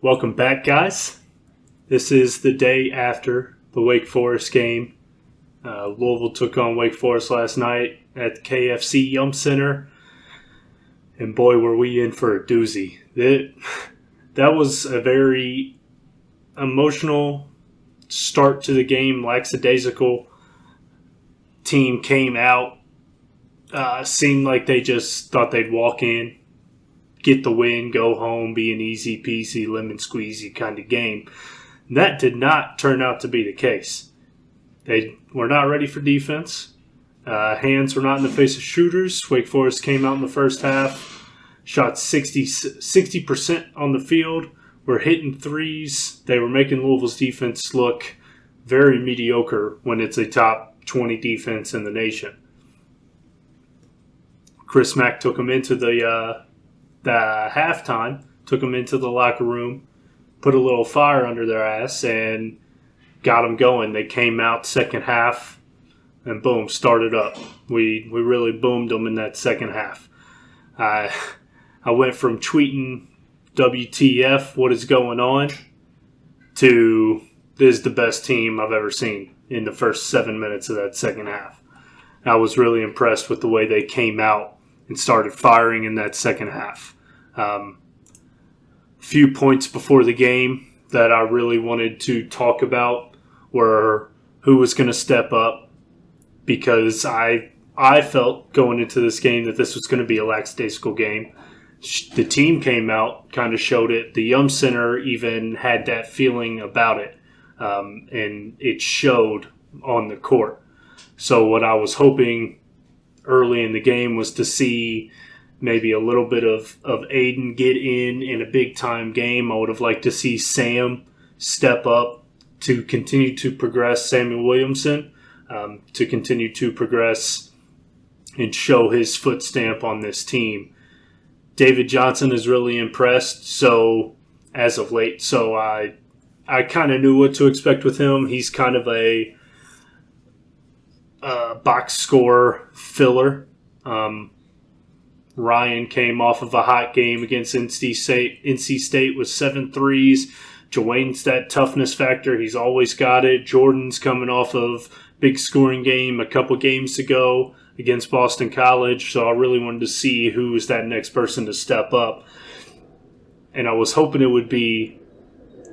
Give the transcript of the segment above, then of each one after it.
Welcome back, guys. This is the day after the Wake Forest game. Louisville took on Wake Forest last night at the KFC Yum Center. And boy, were we in for a doozy. That was a very emotional start to the game, lackadaisical. Team came out, seemed like they just thought they'd walk in, get the win, go home, be an easy peasy, lemon squeezy kind of game. That did not turn out to be the case. They were not ready for defense. Hands were not in the face of shooters. Wake Forest came out in the first half, shot 60% on the field, were hitting threes. They were making Louisville's defense look very mediocre when it's a top 20 defense in the nation. Chris Mack took them into the halftime, took them into the locker room, put a little fire under their ass, and got them going. They came out second half, and boom, started up. We really boomed them in that second half. I went from tweeting WTF, what is going on, to this is the best team I've ever seen in the first 7 minutes of that second half. I was really impressed with the way they came out and started firing in that second half. Few points before the game that I really wanted to talk about were who was going to step up, because I felt going into this game that this was going to be a lackadaisical game. The team came out, kind of showed it. The Yum Center even had that feeling about it, and it showed on the court. So what I was hoping early in the game was to see maybe a little bit of Aiden get in a big-time game. I would have liked to see Sam step up to continue to progress, Samuel Williamson, to continue to progress and show his foot stamp on this team. David Johnson is really impressed, so as of late. So I kind of knew what to expect with him. He's kind of a box score filler. Ryan came off of a hot game against NC State with 7 threes. Jawayne's that toughness factor. He's always got it. Jordan's coming off of big scoring game a couple games ago against Boston College. So I really wanted to see who was that next person to step up. And I was hoping it would be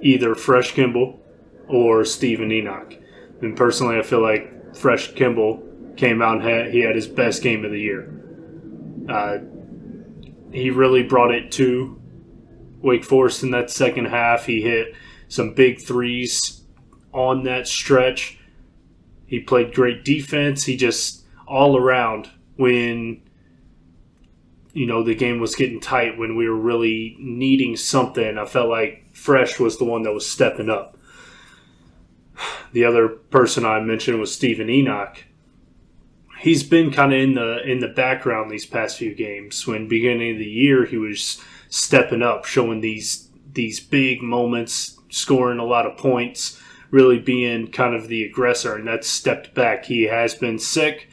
either Fresh Kimball or Steven Enoch. And personally, I feel like Fresh Kimball came out and he had his best game of the year. He really brought it to Wake Forest in that second half. He hit some big threes on that stretch. He played great defense. He just all around when, the game was getting tight, when we were really needing something, I felt like Fresh was the one that was stepping up. The other person I mentioned was Steven Enoch. He's been kind of in the background these past few games. When beginning of the year, he was stepping up, showing these big moments, scoring a lot of points, really being kind of the aggressor, and that's stepped back. He has been sick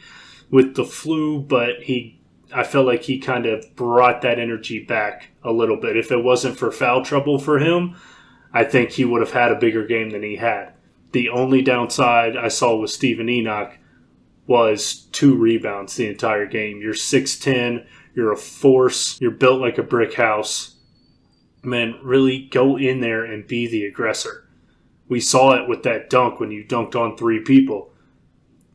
with the flu, but I felt like he kind of brought that energy back a little bit. If it wasn't for foul trouble for him, I think he would have had a bigger game than he had. The only downside I saw with Steven Enoch was 2 rebounds the entire game. You're 6'10", you're a force, you're built like a brick house. Man, really go in there and be the aggressor. We saw it with that dunk when you dunked on 3 people.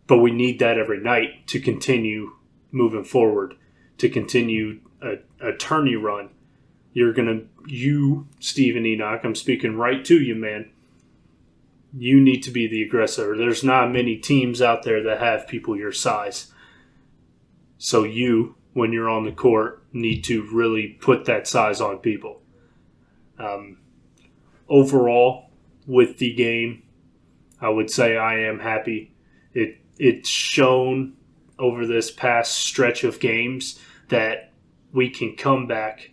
But we need that every night to continue moving forward, to continue a tourney run. You, Steven Enoch, I'm speaking right to you, man. You need to be the aggressor. There's not many teams out there that have people your size. So you, when you're on the court, need to really put that size on people. Overall, with the game, I would say I am happy. It's shown over this past stretch of games that we can come back.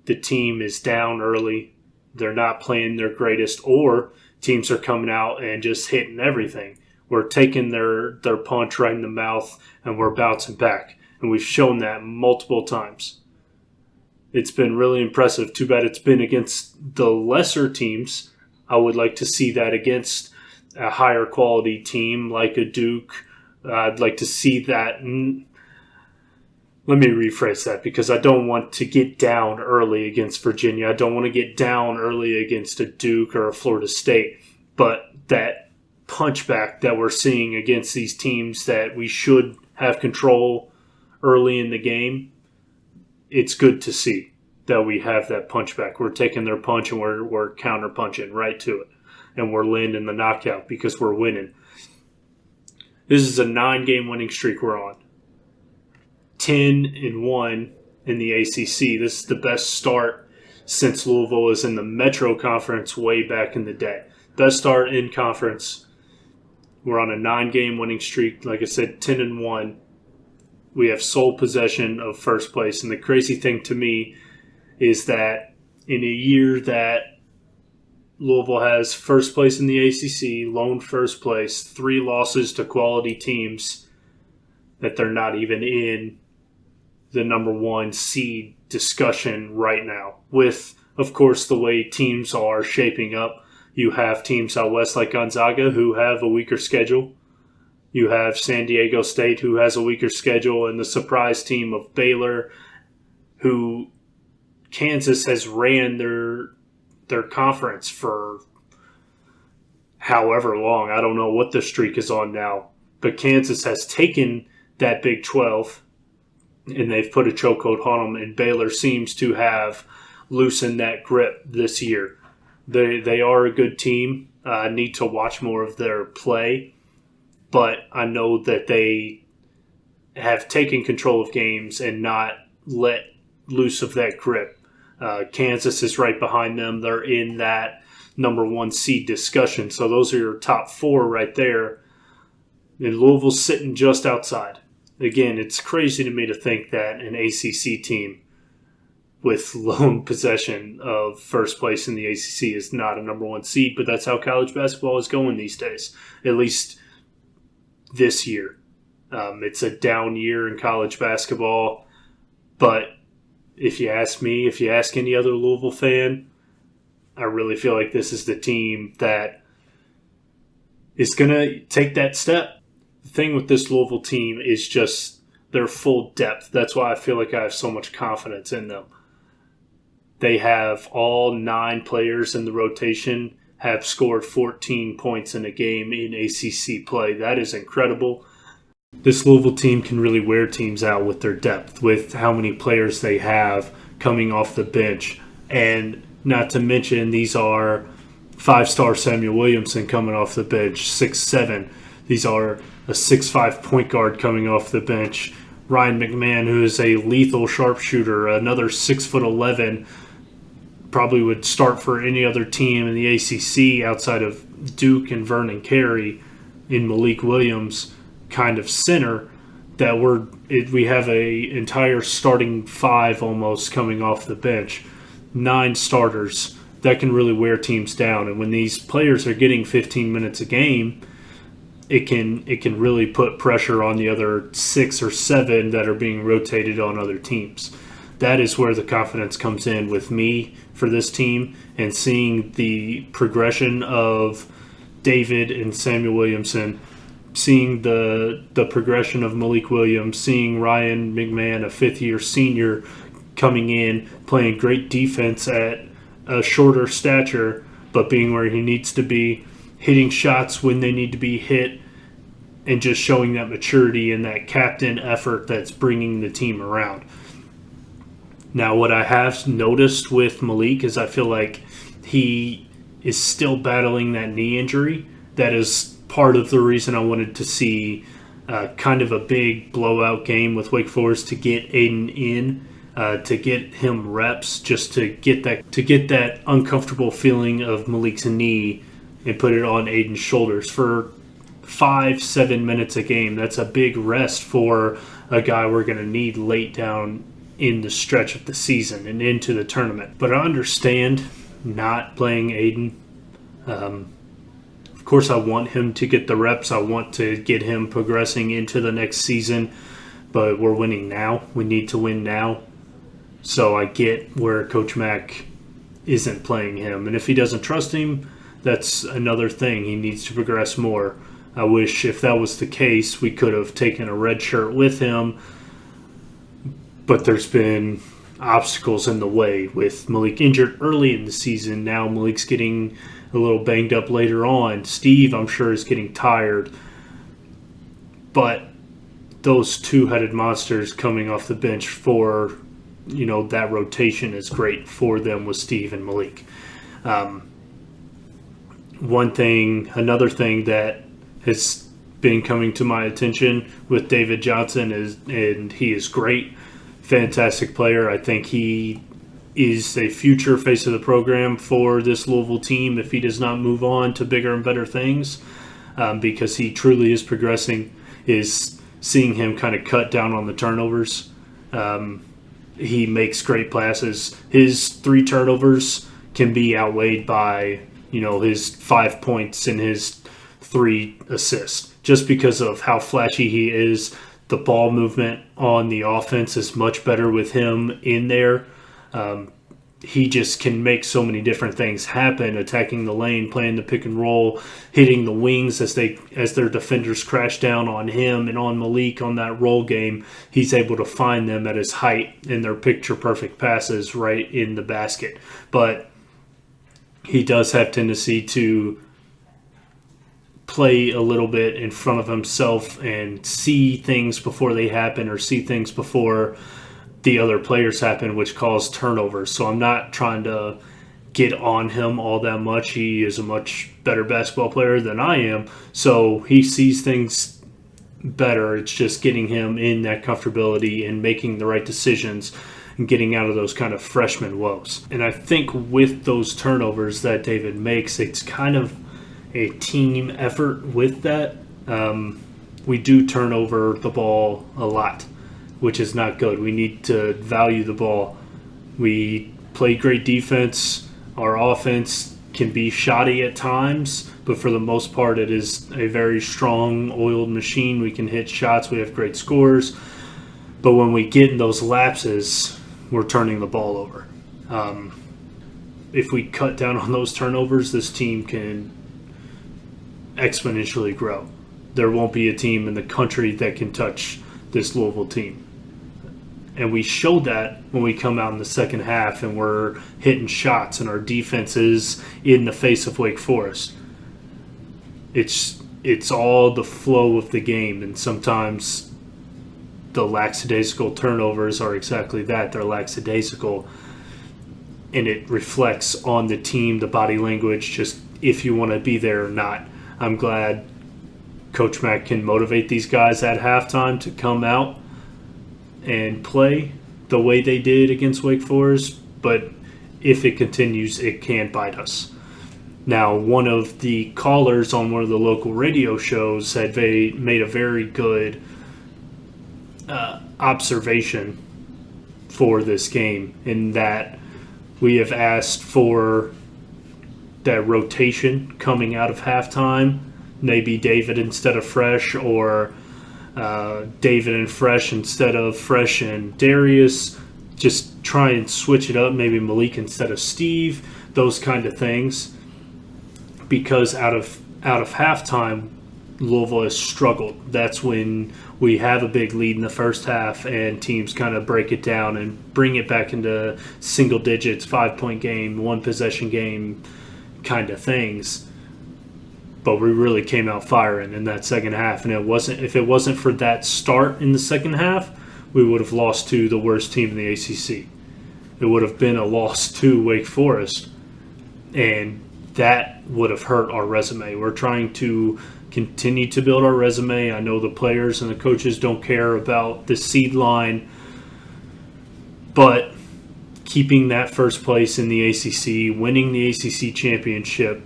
The team is down early. They're not playing their greatest, or teams are coming out and just hitting everything. We're taking their punch right in the mouth, and we're bouncing back. And we've shown that multiple times. It's been really impressive. Too bad it's been against the lesser teams. I would like to see that against a higher quality team like a Duke. I'd like to see that. Let me rephrase that, because I don't want to get down early against Virginia. I don't want to get down early against a Duke or a Florida State. But that punchback that we're seeing against these teams that we should have control early in the game, it's good to see that we have that punchback. We're taking their punch and we're counter-punching right to it. And we're landing the knockout because we're winning. This is a 9-game winning streak we're on. 10-1 in the ACC. This is the best start since Louisville was in the Metro Conference way back in the day. Best start in conference. We're on a 9-game winning streak. Like I said, 10-1. We have sole possession of first place. And the crazy thing to me is that in a year that Louisville has first place in the ACC, lone first place, 3 losses to quality teams, that they're not even in the number 1 seed discussion right now. With, of course, the way teams are shaping up. You have teams out west like Gonzaga who have a weaker schedule. You have San Diego State who has a weaker schedule, and the surprise team of Baylor, who Kansas has ran their conference for however long. I don't know what the streak is on now. But Kansas has taken that Big 12, and they've put a chokehold on them, and Baylor seems to have loosened that grip this year. They are a good team. I need to watch more of their play, but I know that they have taken control of games and not let loose of that grip. Kansas is right behind them. They're in that number 1 seed discussion. So those are your top 4 right there. And Louisville's sitting just outside. Again, it's crazy to me to think that an ACC team with lone possession of first place in the ACC is not a number 1 seed, but that's how college basketball is going these days, at least this year. It's a down year in college basketball, but if you ask me, if you ask any other Louisville fan, I really feel like this is the team that is going to take that step. The thing with this Louisville team is just their full depth. That's why I feel like I have so much confidence in them. They have all 9 players in the rotation have scored 14 points in a game in ACC play. That is incredible. This Louisville team can really wear teams out with their depth, with how many players they have coming off the bench. And not to mention, these are 5-star Samuel Williamson coming off the bench, 6'7". These are a 6'5" point guard coming off the bench. Ryan McMahon, who is a lethal sharpshooter, another 6'11", probably would start for any other team in the ACC outside of Duke and Vernon Carey, in Malik Williams, kind of center, that we have a entire starting 5 almost coming off the bench. 9 starters that can really wear teams down. And when these players are getting 15 minutes a game, it can really put pressure on the other 6 or 7 that are being rotated on other teams. That is where the confidence comes in with me for this team, and seeing the progression of David and Samuel Williamson, seeing the progression of Malik Williams, seeing Ryan McMahon, a 5th-year senior, coming in, playing great defense at a shorter stature, but being where he needs to be, hitting shots when they need to be hit, and just showing that maturity and that captain effort that's bringing the team around. Now, what I have noticed with Malik is I feel like he is still battling that knee injury. That is part of the reason I wanted to see kind of a big blowout game with Wake Forest to get Aiden in, to get him reps, just to get that uncomfortable feeling of Malik's knee and put it on Aiden's shoulders for 5-7 minutes a game. That's a big rest for a guy we're going to need late down in the stretch of the season and into the tournament. But I understand not playing Aiden. Of course, I want him to get the reps. I want to get him progressing into the next season. But we're winning now. We need to win now. So I get where Coach Mack isn't playing him. And if he doesn't trust him, that's another thing. He needs to progress more. I wish if that was the case, we could have taken a red shirt with him. But there's been obstacles in the way with Malik injured early in the season. Now Malik's getting a little banged up later on. Steve, I'm sure, is getting tired. But those two-headed monsters coming off the bench for, that rotation is great for them with Steve and Malik. Another thing that has been coming to my attention with David Johnson and he is great, fantastic player. I think he is a future face of the program for this Louisville team if he does not move on to bigger and better things, because he truly is progressing. Is seeing him kind of cut down on the turnovers. He makes great passes. His 3 turnovers can be outweighed by, his 5 points and his 3 assists. Just because of how flashy he is, the ball movement on the offense is much better with him in there. He just can make so many different things happen, attacking the lane, playing the pick and roll, hitting the wings as their defenders crash down on him and on Malik on that roll game. He's able to find them at his height in their picture-perfect passes right in the basket. But he does have tendency to play a little bit in front of himself and see things before they happen or see things before the other players happen, which cause turnovers. So I'm not trying to get on him all that much. He is a much better basketball player than I am, so he sees things better. It's just getting him in that comfortability and making the right decisions and getting out of those kind of freshman woes. And I think with those turnovers that David makes, it's kind of a team effort with that. We do turn over the ball a lot, which is not good. We need to value the ball. We play great defense. Our offense can be shoddy at times, but for the most part, it is a very strong, oiled machine. We can hit shots. We have great scores. But when we get in those lapses, we're turning the ball over. If we cut down on those turnovers, this team can exponentially grow. There won't be a team in the country that can touch this Louisville team. And we showed that when we come out in the second half and we're hitting shots and our defense is in the face of Wake Forest. It's all the flow of the game, and sometimes the lackadaisical turnovers are exactly that. They're lackadaisical, and it reflects on the team, the body language, just if you want to be there or not. I'm glad Coach Mack can motivate these guys at halftime to come out and play the way they did against Wake Forest, but if it continues, it can bite us. Now, one of the callers on one of the local radio shows had made a very good observation for this game, in that we have asked for that rotation coming out of halftime, maybe David instead of Fresh, or David and Fresh instead of Fresh and Darius. Just try and switch it up, maybe Malik instead of Steve, those kind of things. Because out of halftime, Louisville has struggled. That's when we have a big lead in the first half and teams kind of break it down and bring it back into single digits, 5-point game, 1-possession game kind of things. But we really came out firing in that second half, and if it wasn't for that start in the second half, we would have lost to the worst team in the ACC. It would have been a loss to Wake Forest, and that would have hurt our resume. We're trying to continue to build our resume. I know the players and the coaches don't care about the seed line, but keeping that first place in the ACC, winning the ACC championship,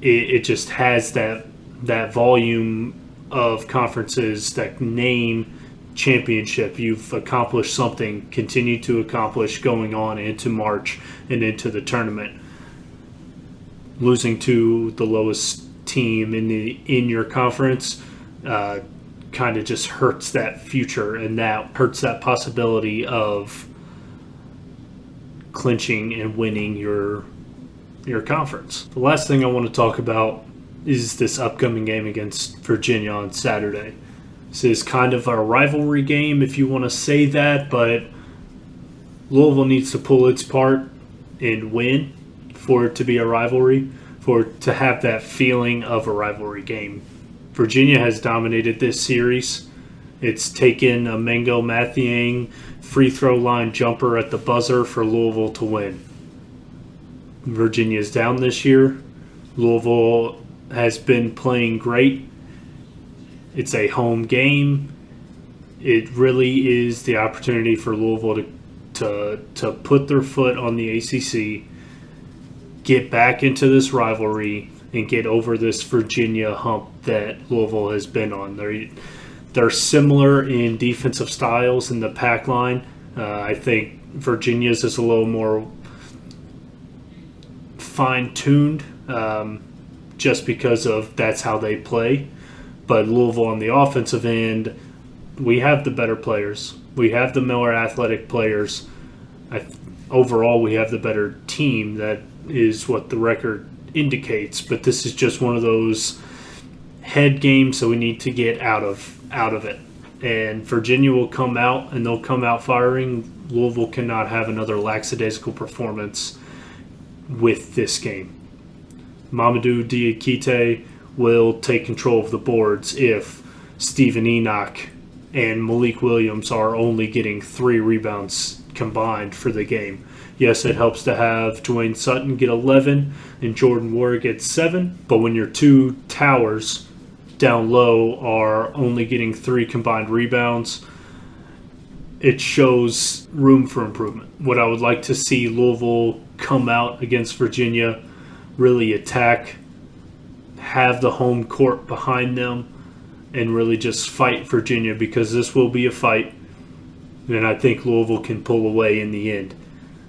it just has that volume of conferences, that name championship. You've accomplished something, continue to accomplish going on into March and into the tournament. Losing to the lowest team in your conference kind of just hurts that future, and that hurts that possibility of clinching and winning your conference. The last thing I want to talk about is this upcoming game against Virginia on Saturday. This is kind of a rivalry game, if you want to say that, but Louisville needs to pull its part and win for it to be a rivalry, for it to have that feeling of a rivalry game. Virginia has dominated this series. It's taken a Mango Mathiang free throw line jumper at the buzzer for Louisville to win. Virginia's down this year. Louisville has been playing great. It's a home game. It really is the opportunity for Louisville to put their foot on the ACC, get back into this rivalry, and get over this Virginia hump that Louisville has been on. They're similar in defensive styles in the pack line. I think Virginia's is a little more fine-tuned just because of that's how they play. But Louisville on the offensive end, we have the better players. We have the more athletic players. Overall, we have the better team. That is what the record indicates. But this is just one of those head games, so we need to get out of it. And Virginia will come out, and they'll come out firing. Louisville cannot have another lackadaisical performance with this game. Mamadou Diakite will take control of the boards if Stephen Enoch and Malik Williams are only getting 3 rebounds combined for the game. Yes, it helps to have Dwayne Sutton get 11 and Jordan Ward get 7, but when your 2 towers down low are only getting 3 combined rebounds, it shows room for improvement. What I would like to see Louisville come out against Virginia, really attack, have the home court behind them, and really just fight Virginia, because this will be a fight, and I think Louisville can pull away in the end.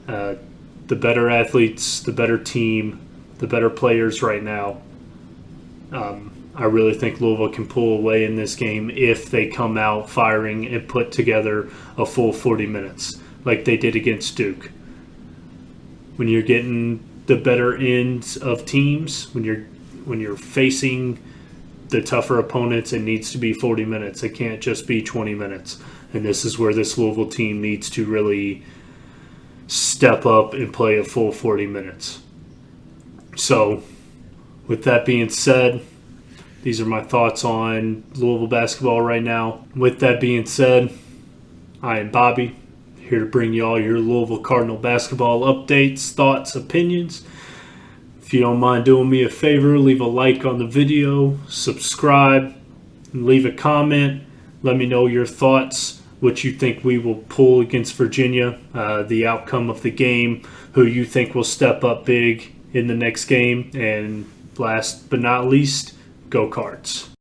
The better athletes, the better team, the better players right now. I really think Louisville can pull away in this game if they come out firing and put together a full 40 minutes like they did against Duke. When you're getting the better ends of teams, when you're facing the tougher opponents, it needs to be 40 minutes. It can't just be 20 minutes. And this is where this Louisville team needs to really step up and play a full 40 minutes. So, with that being said, these are my thoughts on Louisville basketball right now. With that being said, I am Bobby, here to bring you all your Louisville Cardinal basketball updates, thoughts, opinions. If you don't mind doing me a favor, leave a like on the video, subscribe, and leave a comment. Let me know your thoughts, what you think we will pull against Virginia, the outcome of the game, who you think will step up big in the next game, and last but not least, go Cards.